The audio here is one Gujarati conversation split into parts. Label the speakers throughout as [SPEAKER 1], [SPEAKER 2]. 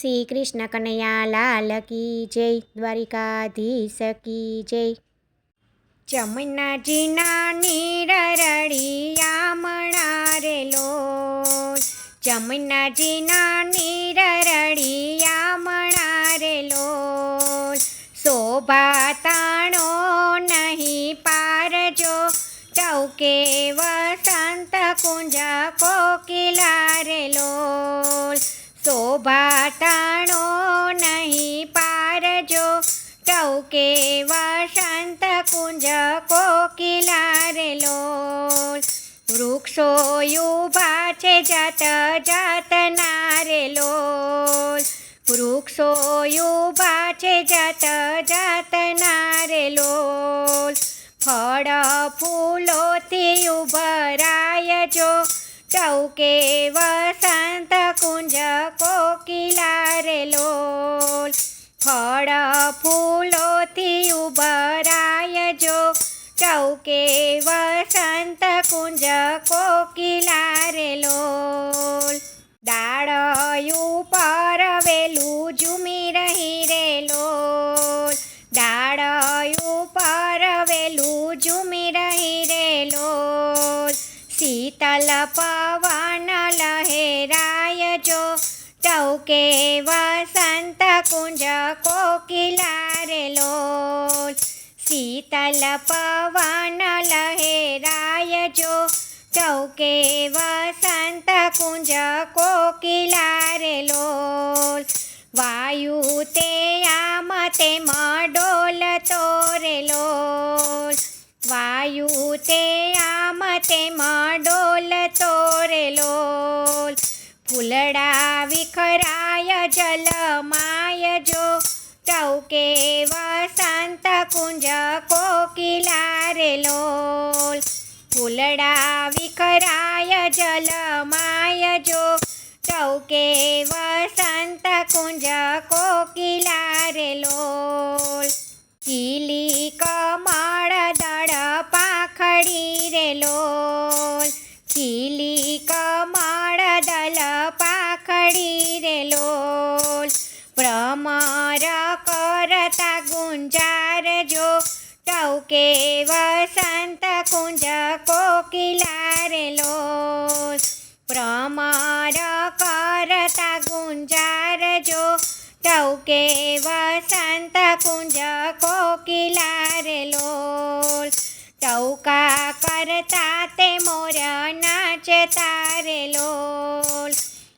[SPEAKER 1] શ્રી કૃષ્ણ કનૈયા લાલ કી જય, દ્વારિકાધીશ કી જય. જમનાજીના નીર રળિયા મણારે લોલ, જમનાજીના નીર રળિયા મણારે લોલ. શોભા તાણો નહીં પારજો, ચૌકે વસંત કુંજ કોકિલા રે લોલ. શોભા તાણો નહીં પારજો, ચૌકે વસંત કુંજ કોકિલા રે લોલ. વૃક્ષો ઊભા છે જાત જાતના રે લોલ, વૃક્ષો ઊભા છે જાત જાતના રે લોલ. ફળ ફૂલોથી ઉભરાય જો, ચૌકે વસંત કુંજ કોકિલા રે લોલ. ફળ ફૂલોથી ઉભરાય જો, ચૌકે વસંત કુંજ કોકિલા રે લોલ. ડાળ ઉપર વેલું ઝૂમી રહી રે લોલ, ડાળ ઉપર વેલું ઝૂમી રહી રે લોલ. શીતલ પવન લહેરાય જો, ચૌકે વસંત કુંજ કોકિલા રે લોલ. શીતલ પવન લહેરાય જો, ચૌકે વસંત કુંજ કોકિલા રે લોલ. વાયુ તે આમ તેમ ડોલતો રે લોલ, વાયુ તે આમ તેમ ડોલતો રે લોલ. ફૂલડા વિખરાય જલમાય જો, ચૌકે વસંત કુંજ કોકિલા રે લોલ. ફૂલડા વિખરાય જલમાય જો, ચૌકે વસંત કુંજ કોકિલા રે લોલ. ખીલી કમળ દળ પાંખડી રે લોલ, ખીલી કમળ દળ પાંખડી રે લોલ. ભ્રમર કરતા ગુંજાર જો, ચૌકે વસંત કુંજ કોકિલા રે લોલ. ભ્રમર કરતા ગુંજાર જો, ચૌકે વસંત કુંજ કોકિલા રે લોલ. ટૌકા કરતા તે મોર નાચતા રે લોલ,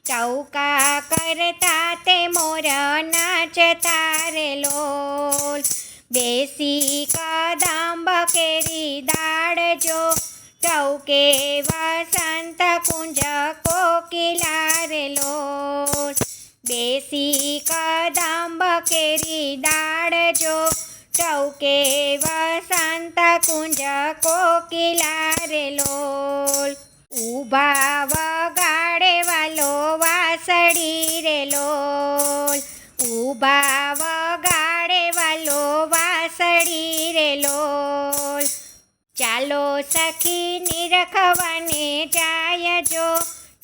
[SPEAKER 1] ટૌકા કરતા તે મોર નાચતા રે લોલ. બેસી કદંબ કેરી દાળ જો, ચૌકે વસંત કુંજ કોકિલા રે લોલ. બેસી કદંબ કેરી દાળ જો, ચૌકે વસંત કુંજ કોકિલા રે લોલ. ઊભા વગાડે વાલો વાંસળી રે લોલ, ઊભા વગાડે વાલો વાંસળી રે લોલ. ચાલો સખી નિરખવાને જાય જો,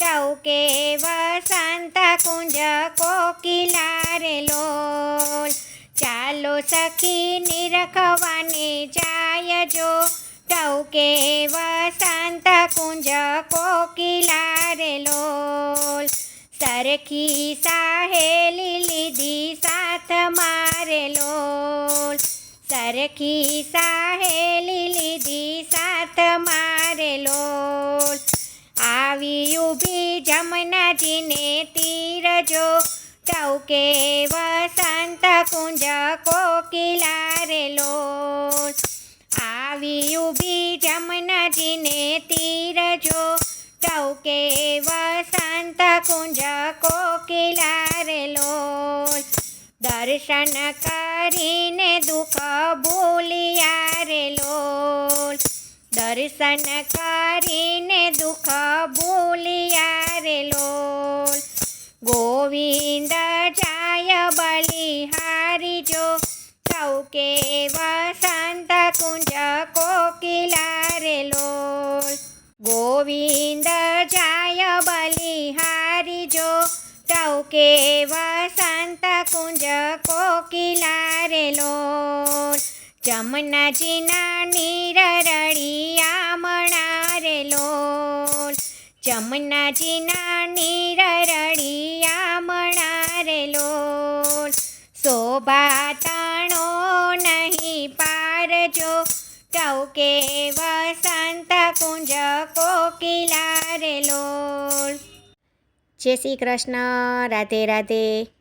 [SPEAKER 1] ચૌકે વસંત કુંજ કોકિલા રે લોલ. ચાલો સખી નિરખવાને જાય જો, ચૌકે વસંત કુંજ કોકિલા રે લોલ. સરખી સાહેલી લીધી સાથ મારે લોલ, સરખી સાહેલી લીધી સાથ મારે લોલ. આવી ઊભી જમનાજીને તીર જો, ચૌકે વસંત કુંજ કોકિલા રે લોલ. આવી ઊભી જમનાજીને તીર જો, ચૌકે વસંત કુંજ કોકિલા રે લોલ. દર્શન કરીને દુઃખ ભૂલ્યા રે લોલ, દર્શન કરીને દુઃખ ભૂલ્યા રે લોલ. ગોવિંદ જાય બલિહારી જો, ચૌકે વસંત કુંજ કોકિલા રે લોલ. ગોવિંદ જાય બલિહારી જો, ચૌકે ટવકે વસંત કુંજ કોકિલા રે લોલ. જમનાજીના નીર રળિયામણા રે લોલ. જમનાજીના નીર રળિયામણા રે લોલ. શોભા તણો નહીં પારજો, ટવકે વસંત કુંજ કોકિલા રે લોલ. જય શ્રી કૃષ્ણ. રાધે રાધે.